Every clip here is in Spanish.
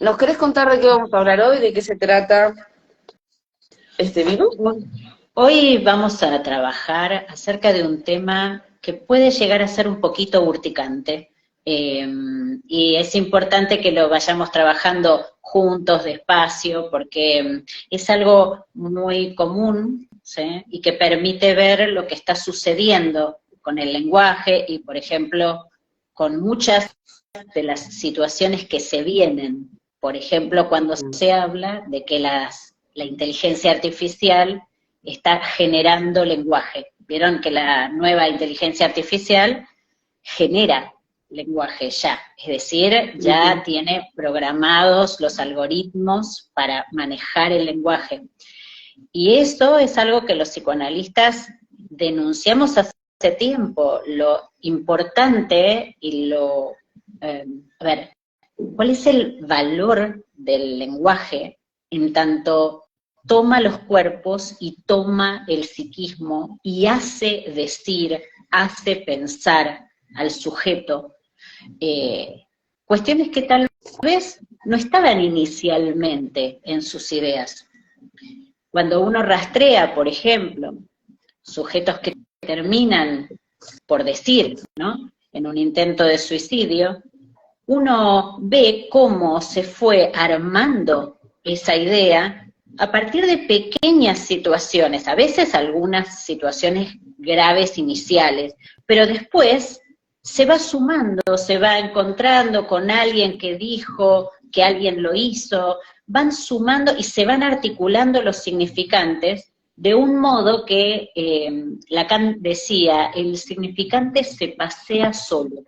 ¿Nos querés contar de qué vamos a hablar hoy? ¿De qué se trata este virus? Hoy vamos a trabajar acerca de un tema que puede llegar a ser un poquito urticante, y es importante que lo vayamos trabajando juntos, despacio, porque es algo muy común, ¿sí? Y que permite ver lo que está sucediendo con el lenguaje y, por ejemplo, con muchas de las situaciones que se vienen. Por ejemplo, cuando se habla de que la inteligencia artificial está generando lenguaje. Vieron que la nueva inteligencia artificial genera lenguaje ya, es decir, ya tiene programados los algoritmos para manejar el lenguaje. Y esto es algo que los psicoanalistas denunciamos hace tiempo, lo importante y lo... a ver, ¿cuál es el valor del lenguaje en tanto toma los cuerpos y toma el psiquismo y hace decir, hace pensar al sujeto cuestiones que tal vez no estaban inicialmente en sus ideas? Cuando uno rastrea, por ejemplo, sujetos que terminan, por decir, ¿no?, en un intento de suicidio, uno ve cómo se fue armando esa idea a partir de pequeñas situaciones, a veces algunas situaciones graves iniciales, pero después se va sumando, se va encontrando con alguien que dijo, que alguien lo hizo, van sumando y se van articulando los significantes de un modo que Lacan decía, el significante se pasea solo.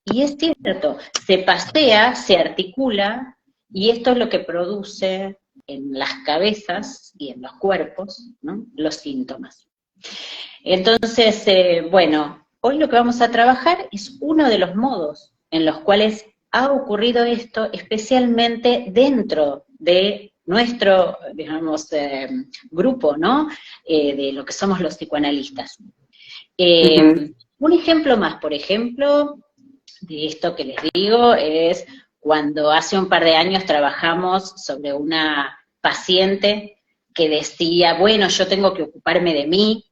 Y es cierto, se pasea, se articula, y esto es lo que produce en las cabezas y en los cuerpos, ¿no?, los síntomas. Entonces, bueno, hoy lo que vamos a trabajar es uno de los modos en los cuales ha ocurrido esto, especialmente dentro de nuestro, digamos, grupo, ¿no?, de lo que somos los psicoanalistas. Un ejemplo más, por ejemplo, de esto que les digo, es cuando hace un par de años trabajamos sobre una paciente que decía, bueno, yo tengo que ocuparme de mí,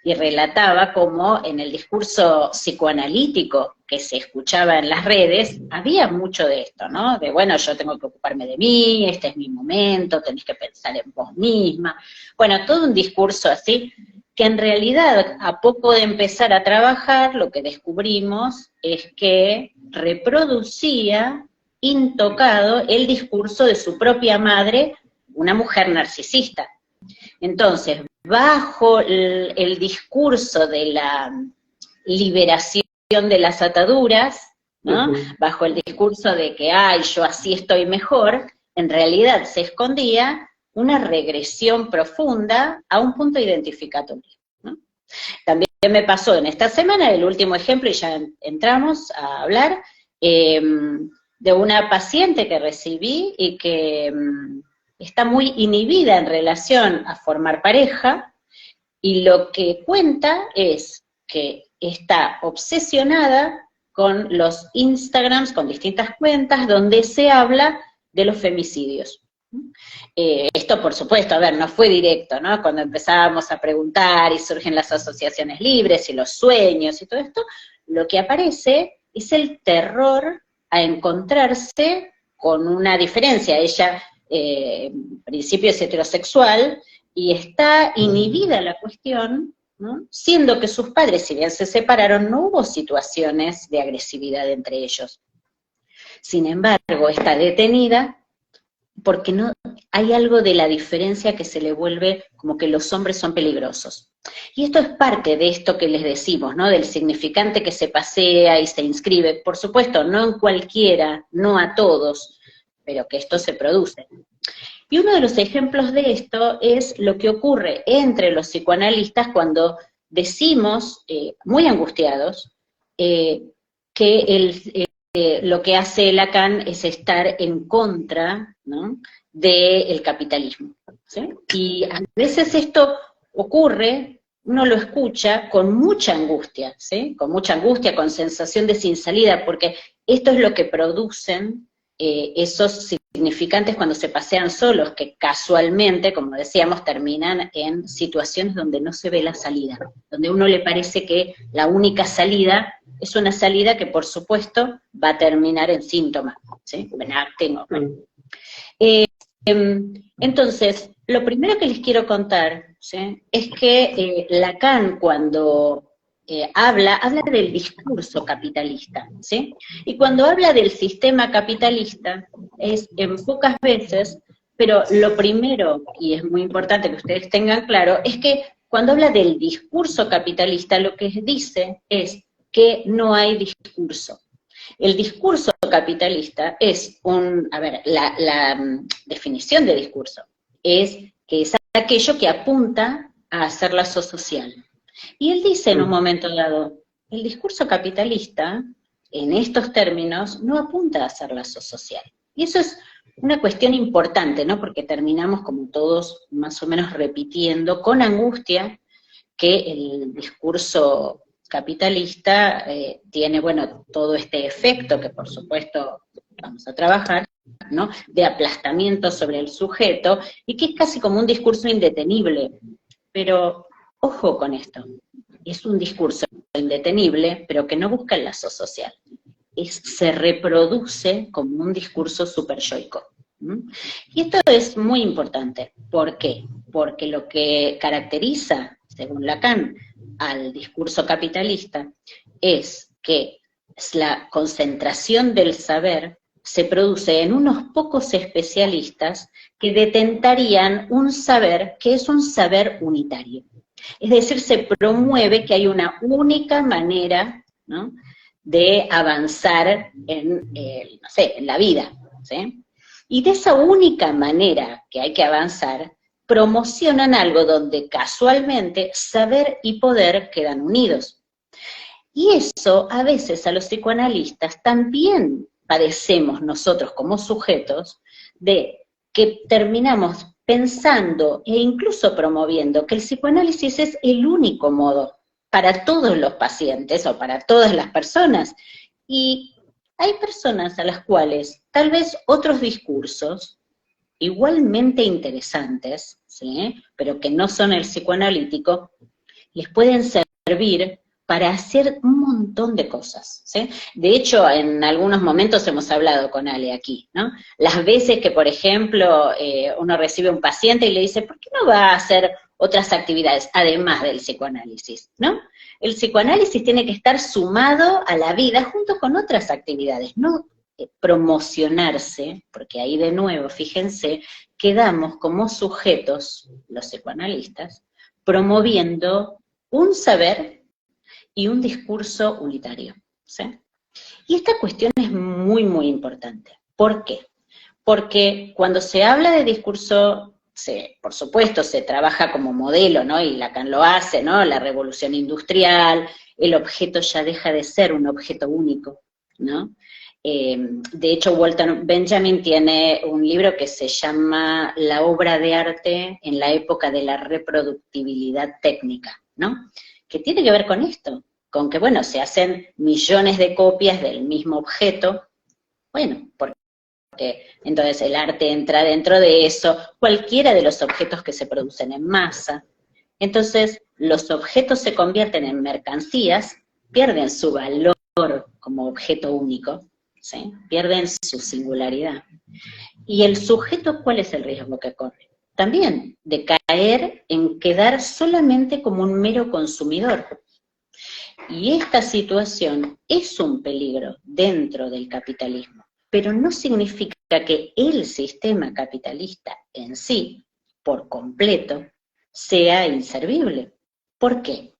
y relataba cómo en el discurso psicoanalítico que se escuchaba en las redes, había mucho de esto, ¿no? De, bueno, yo tengo que ocuparme de mí, este es mi momento, tenés que pensar en vos misma. Bueno, todo un discurso así, que en realidad, a poco de empezar a trabajar, lo que descubrimos es que reproducía, intocado, el discurso de su propia madre, una mujer narcisista. Entonces, bajo el discurso de la liberación de las ataduras, ¿no?, bajo el discurso de que, ay, yo así estoy mejor, en realidad se escondía una regresión profunda a un punto identificatorio, ¿no? También me pasó en esta semana, el último ejemplo, y ya entramos a hablar, de una paciente que recibí y que está muy inhibida en relación a formar pareja, y lo que cuenta es que está obsesionada con los Instagrams, con distintas cuentas, donde se habla de los femicidios. Esto, por supuesto, a ver, no fue directo, ¿no? Cuando empezábamos a preguntar y surgen las asociaciones libres y los sueños y todo esto, lo que aparece es el terror a encontrarse con una diferencia. Ella, en principio, es heterosexual y está inhibida la cuestión, ¿no?, siendo que sus padres, si bien se separaron, no hubo situaciones de agresividad entre ellos. Sin embargo, está detenida porque no hay algo de la diferencia que se le vuelve como que los hombres son peligrosos. Y esto es parte de esto que les decimos, ¿no?, del significante que se pasea y se inscribe, por supuesto, no en cualquiera, no a todos, pero que esto se produce. Y uno de los ejemplos de esto es lo que ocurre entre los psicoanalistas cuando decimos, muy angustiados, que lo que hace Lacan es estar en contra, ¿no?, del capitalismo, ¿sí? Y a veces esto ocurre, uno lo escucha con mucha angustia, ¿sí?, con mucha angustia, con sensación de sin salida, porque esto es lo que producen esos significantes cuando se pasean solos, que casualmente, como decíamos, terminan en situaciones donde no se ve la salida, donde a uno le parece que la única salida es una salida que por supuesto va a terminar en síntomas, ¿sí? Bueno, entonces, lo primero que les quiero contar, ¿sí?, es que Lacan cuando habla del discurso capitalista, ¿sí? Y cuando habla del sistema capitalista, es en pocas veces, pero lo primero, y es muy importante que ustedes tengan claro, es que cuando habla del discurso capitalista, lo que dice es que no hay discurso. El discurso capitalista es la definición de discurso es que es aquello que apunta a hacer lazo social. Y él dice en un momento dado, el discurso capitalista, en estos términos, no apunta a hacer lazo social. Y eso es una cuestión importante, ¿no? Porque terminamos como todos más o menos repitiendo con angustia que el discurso capitalista tiene, bueno, todo este efecto que por supuesto vamos a trabajar, ¿no?, de aplastamiento sobre el sujeto, y que es casi como un discurso indetenible. Pero ojo con esto, es un discurso indetenible, pero que no busca el lazo social. Se reproduce como un discurso superyoico. Y esto es muy importante. ¿Por qué? Porque lo que caracteriza, según Lacan, al discurso capitalista es que la concentración del saber se produce en unos pocos especialistas que detentarían un saber que es un saber unitario. Es decir, se promueve que hay una única manera, ¿no?, de avanzar en la vida, ¿sí? Y de esa única manera que hay que avanzar, promocionan algo donde casualmente saber y poder quedan unidos. Y eso a veces a los psicoanalistas también padecemos nosotros como sujetos, de que terminamos pensando e incluso promoviendo que el psicoanálisis es el único modo para todos los pacientes o para todas las personas. Y hay personas a las cuales tal vez otros discursos igualmente interesantes, ¿sí?, pero que no son el psicoanalítico, les pueden servir para hacer un montón de cosas, ¿sí? De hecho, en algunos momentos hemos hablado con Ale aquí, ¿no? Las veces que, por ejemplo, uno recibe un paciente y le dice, ¿por qué no va a hacer otras actividades, además del psicoanálisis, ¿no? El psicoanálisis tiene que estar sumado a la vida junto con otras actividades, no promocionarse, porque ahí de nuevo, fíjense, quedamos como sujetos, los psicoanalistas, promoviendo un saber y un discurso unitario, ¿sí? Y esta cuestión es muy, muy importante. ¿Por qué? Porque cuando se habla de discurso, por supuesto, se trabaja como modelo, ¿no? Y Lacan lo hace, ¿no? La revolución industrial, el objeto ya deja de ser un objeto único, ¿no? De hecho, Walter Benjamin tiene un libro que se llama La obra de arte en la época de la reproductibilidad técnica, ¿no? Que tiene que ver con esto, con que, bueno, se hacen millones de copias del mismo objeto, bueno, porque entonces el arte entra dentro de eso, cualquiera de los objetos que se producen en masa. Entonces, los objetos se convierten en mercancías, pierden su valor como objeto único, ¿sí?, pierden su singularidad. ¿Y el sujeto cuál es el riesgo que corre? También de caer en quedar solamente como un mero consumidor. Y esta situación es un peligro dentro del capitalismo, pero no significa que el sistema capitalista en sí, por completo, sea inservible. ¿Por qué?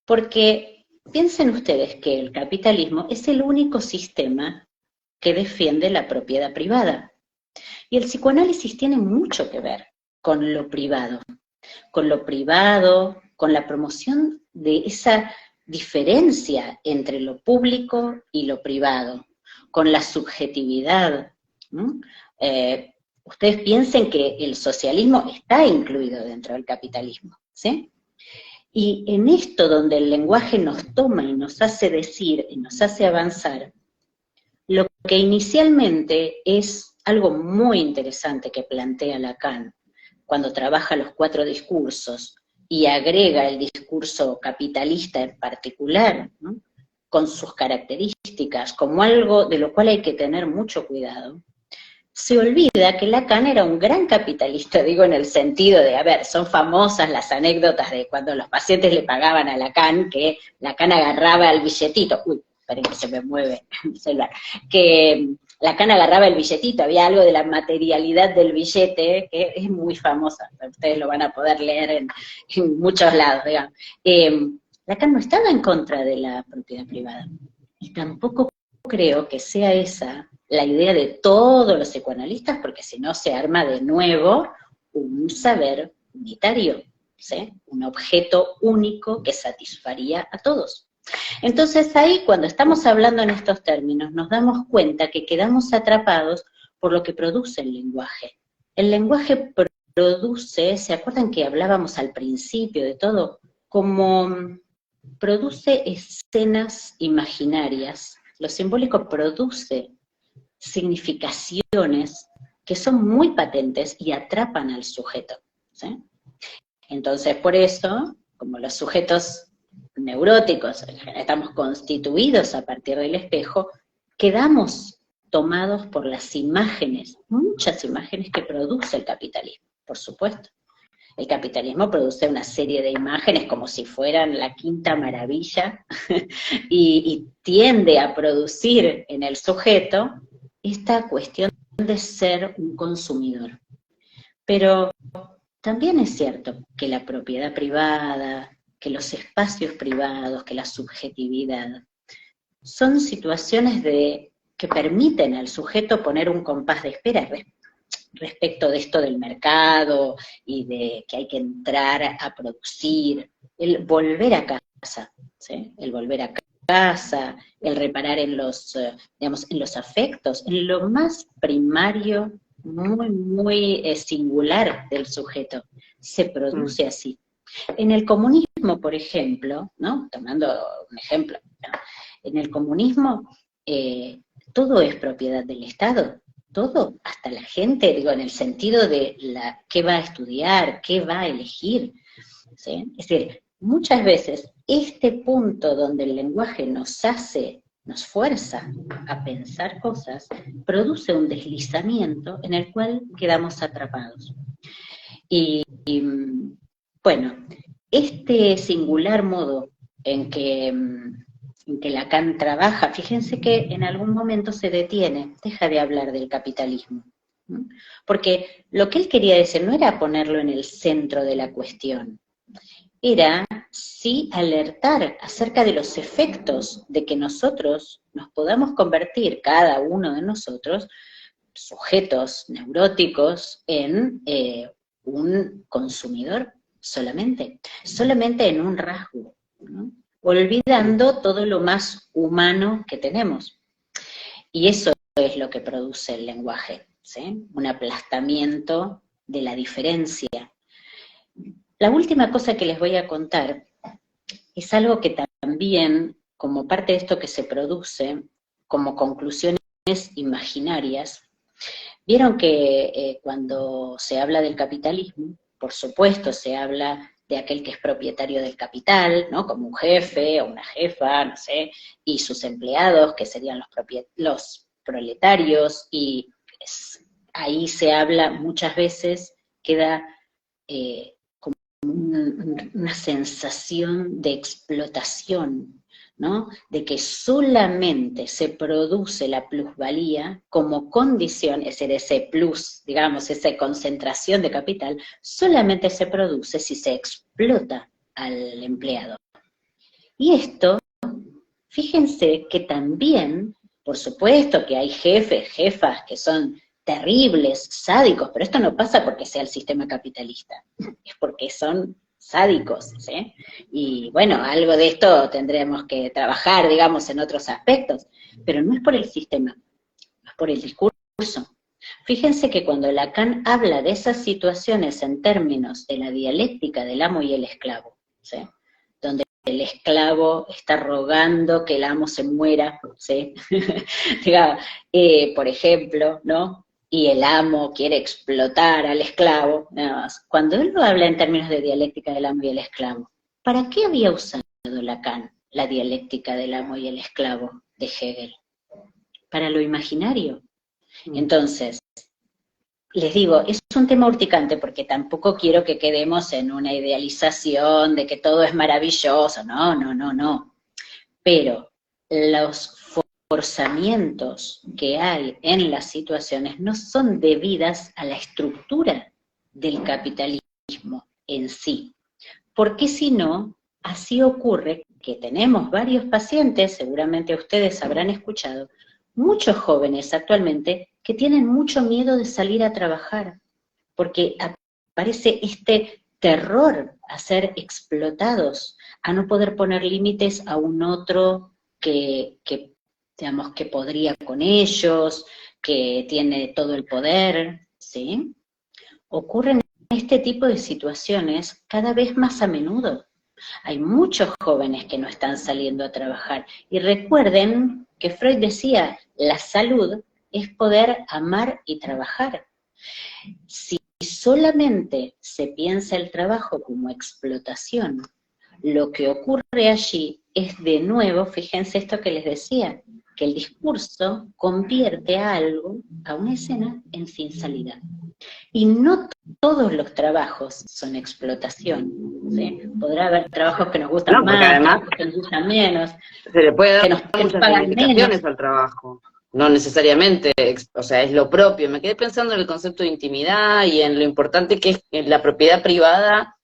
Porque piensen ustedes que el capitalismo es el único sistema que defiende la propiedad privada. Y el psicoanálisis tiene mucho que ver con lo privado, con la promoción de esa diferencia entre lo público y lo privado, con la subjetividad. Ustedes piensen que el socialismo está incluido dentro del capitalismo, ¿sí? Y en esto donde el lenguaje nos toma y nos hace decir y nos hace avanzar, Lo que inicialmente es algo muy interesante que plantea Lacan cuando trabaja los 4 discursos y agrega el discurso capitalista en particular, ¿no?, con sus características, como algo de lo cual hay que tener mucho cuidado, se olvida que Lacan era un gran capitalista, digo en el sentido de, a ver, son famosas las anécdotas de cuando los pacientes le pagaban a Lacan, que Lacan agarraba el billetito, uy, esperen que se me mueve el celular, que Lacan agarraba el billetito, había algo de la materialidad del billete, que es muy famosa, ustedes lo van a poder leer en muchos lados, digamos. Lacan no estaba en contra de la propiedad privada, y tampoco creo que sea esa la idea de todos los psicoanalistas, porque si no se arma de nuevo un saber unitario, ¿sí?, un objeto único que satisfaría a todos. Entonces ahí, cuando estamos hablando en estos términos, nos damos cuenta que quedamos atrapados por lo que produce el lenguaje. El lenguaje produce, ¿se acuerdan que hablábamos al principio de todo? Como produce escenas imaginarias. Lo simbólico produce significaciones que son muy patentes y atrapan al sujeto, ¿sí? Entonces, por eso, como los sujetos neuróticos estamos constituidos a partir del espejo, quedamos tomados por las imágenes, muchas imágenes que produce el capitalismo, por supuesto. El capitalismo produce una serie de imágenes como si fueran la quinta maravilla y tiende a producir en el sujeto esta cuestión de ser un consumidor. Pero también es cierto que la propiedad privada, que los espacios privados, que la subjetividad, son situaciones que permiten al sujeto poner un compás de espera respecto de esto del mercado y de que hay que entrar a producir, el volver a casa, ¿sí?, el volver a casa, el reparar en los, digamos, en los afectos, en lo más primario, muy, muy singular del sujeto, se produce así. En el comunismo, por ejemplo, ¿no?, tomando un ejemplo, ¿no?, en el comunismo todo es propiedad del Estado, todo, hasta la gente, digo, en el sentido de qué va a estudiar, qué va a elegir, ¿sí? Es decir, muchas veces este punto donde el lenguaje nos fuerza a pensar cosas, produce un deslizamiento en el cual quedamos atrapados. Y bueno, este singular modo en que Lacan trabaja, fíjense que en algún momento se detiene, deja de hablar del capitalismo, ¿no?, porque lo que él quería decir no era ponerlo en el centro de la cuestión, era sí alertar acerca de los efectos de que nosotros nos podamos convertir, cada uno de nosotros, sujetos neuróticos, en un consumidor solamente en un rasgo, ¿no?, olvidando todo lo más humano que tenemos. Y eso es lo que produce el lenguaje, ¿sí?, un aplastamiento de la diferencia. La última cosa que les voy a contar es algo que también, como parte de esto que se produce, como conclusiones imaginarias, vieron que cuando se habla del capitalismo, por supuesto se habla de aquel que es propietario del capital, ¿no?, como un jefe o una jefa, no sé, y sus empleados, que serían los proletarios, y ahí se habla muchas veces, queda como una sensación de explotación, ¿no?, de que solamente se produce la plusvalía como condición, es decir, ese plus, digamos, esa concentración de capital, solamente se produce si se explota al empleado. Y esto, fíjense que también, por supuesto que hay jefes, jefas que son terribles, sádicos, pero esto no pasa porque sea el sistema capitalista, es porque son sádicos, ¿sí? Y bueno, algo de esto tendremos que trabajar, digamos, en otros aspectos, pero no es por el sistema, es por el discurso. Fíjense que cuando Lacan habla de esas situaciones en términos de la dialéctica del amo y el esclavo, ¿sí?, donde el esclavo está rogando que el amo se muera, ¿sí? Diga, por ejemplo, ¿no? Y el amo quiere explotar al esclavo, nada más. Cuando él lo habla en términos de dialéctica del amo y el esclavo, ¿para qué había usado Lacan la dialéctica del amo y el esclavo de Hegel? Para lo imaginario. Entonces, les digo, es un tema urticante porque tampoco quiero que quedemos en una idealización de que todo es maravilloso, no. Pero los forzamientos que hay en las situaciones no son debidas a la estructura del capitalismo en sí. Porque si no, así ocurre que tenemos varios pacientes, seguramente ustedes habrán escuchado, muchos jóvenes actualmente que tienen mucho miedo de salir a trabajar, porque aparece este terror a ser explotados, a no poder poner límites a un otro que digamos, que podría con ellos, que tiene todo el poder, ¿sí? Ocurren este tipo de situaciones cada vez más a menudo. Hay muchos jóvenes que no están saliendo a trabajar. Y recuerden que Freud decía, la salud es poder amar y trabajar. Si solamente se piensa el trabajo como explotación, lo que ocurre allí es de nuevo, fíjense esto que les decía, que el discurso convierte a algo, a una escena, en sin salida. Y no todos los trabajos son explotación, ¿sí? Podrá haber trabajos que nos gustan No, porque más, además trabajos que nos gustan menos, se le puede dar que nos muchas pagan menos. significaciones al trabajo, no necesariamente, o sea, es lo propio. Me quedé pensando en el concepto de intimidad y en lo importante que es en la propiedad privada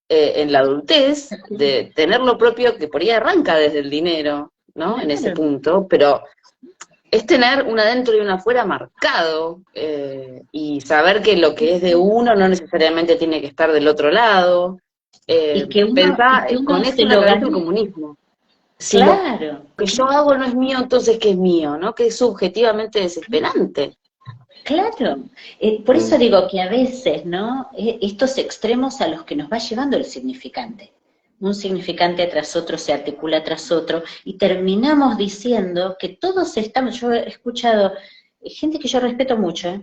en la adultez, de tener lo propio que por ahí arranca desde el dinero, ¿no? En ese Claro, punto, pero es tener un adentro y un afuera marcado, y saber que lo que es de uno no necesariamente tiene que estar del otro lado. y que Pensá, uno con se eso me lo atraviesa el ganó. comunismo. Si lo Claro, que yo hago no es mío, entonces ¿qué es mío? ¿No? Que es subjetivamente desesperante. claro. Por eso digo que a veces, ¿no? Estos extremos a los que nos va llevando el significante. Un significante tras otro se articula tras otro y terminamos diciendo que todos estamos, yo he escuchado gente que yo respeto mucho,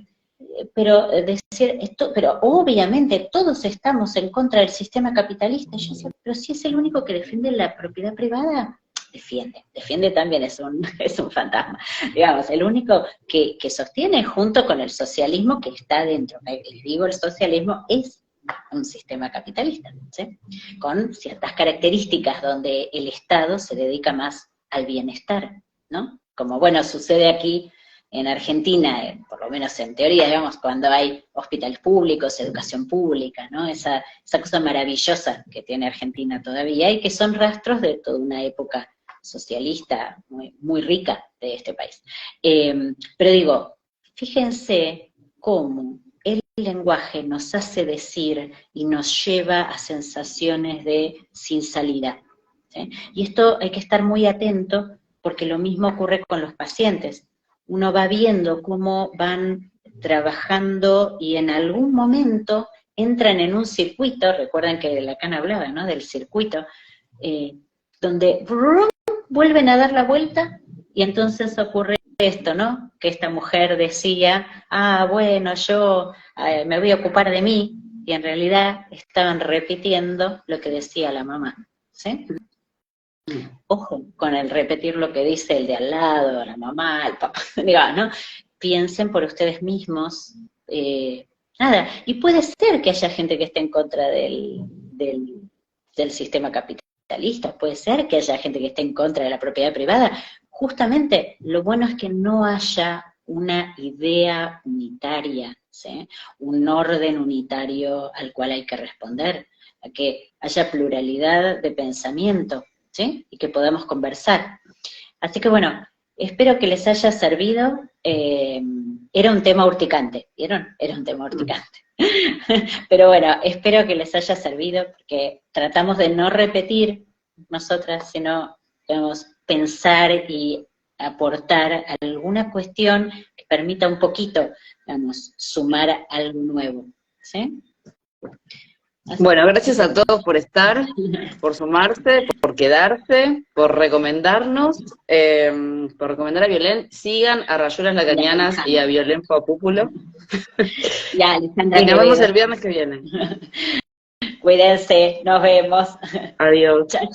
pero decir esto, pero obviamente todos estamos en contra del sistema capitalista. Y yo decía, pero si es el único que defiende la propiedad privada, defiende también es un, es un fantasma. Digamos, el único que sostiene junto con el socialismo que está dentro, digo el socialismo es un sistema capitalista, ¿sí? Con ciertas características donde el Estado se dedica más al bienestar, ¿no? Como, bueno, sucede aquí en Argentina, por lo menos en teoría, digamos, cuando hay hospitales públicos, educación pública, ¿no? Esa cosa maravillosa que tiene Argentina todavía y que son rastros de toda una época socialista muy, muy rica de este país. Pero digo, fíjense cómo el lenguaje nos hace decir y nos lleva a sensaciones de sin salida, ¿sí? Y esto hay que estar muy atento porque lo mismo ocurre con los pacientes. Uno va viendo cómo van trabajando y en algún momento entran en un circuito, recuerden que Lacan hablaba, ¿no?, del circuito, donde vuelven a dar la vuelta y entonces ocurre esto, ¿no? Que esta mujer decía, bueno, yo me voy a ocupar de mí, y en realidad estaban repitiendo lo que decía la mamá, ¿sí? Ojo con el repetir lo que dice el de al lado, la mamá, el papá, digamos, ¿no? Piensen por ustedes mismos, nada, y puede ser que haya gente que esté en contra del sistema capitalista, puede ser que haya gente que esté en contra de la propiedad privada. Justamente, lo bueno es que no haya una idea unitaria, ¿sí? Un orden unitario al cual hay que responder, a que haya pluralidad de pensamiento, ¿sí? Y que podamos conversar. Así que bueno, espero que les haya servido. Era un tema urticante, ¿vieron? Era un tema urticante. Pero bueno, espero que les haya servido, porque tratamos de no repetir nosotras, sino digamos, pensar y aportar alguna cuestión que permita un poquito, digamos, sumar algo nuevo, ¿sí? Bueno, gracias a todos por estar, por sumarse, por quedarse, por recomendarnos, por recomendar a Violén. Sigan a Rayuelas Lacanianas y a Violén Papúpulo. Ya, Alejandra. Y nos vemos el viernes que viene. Cuídense, nos vemos. Adiós. Chao, chao.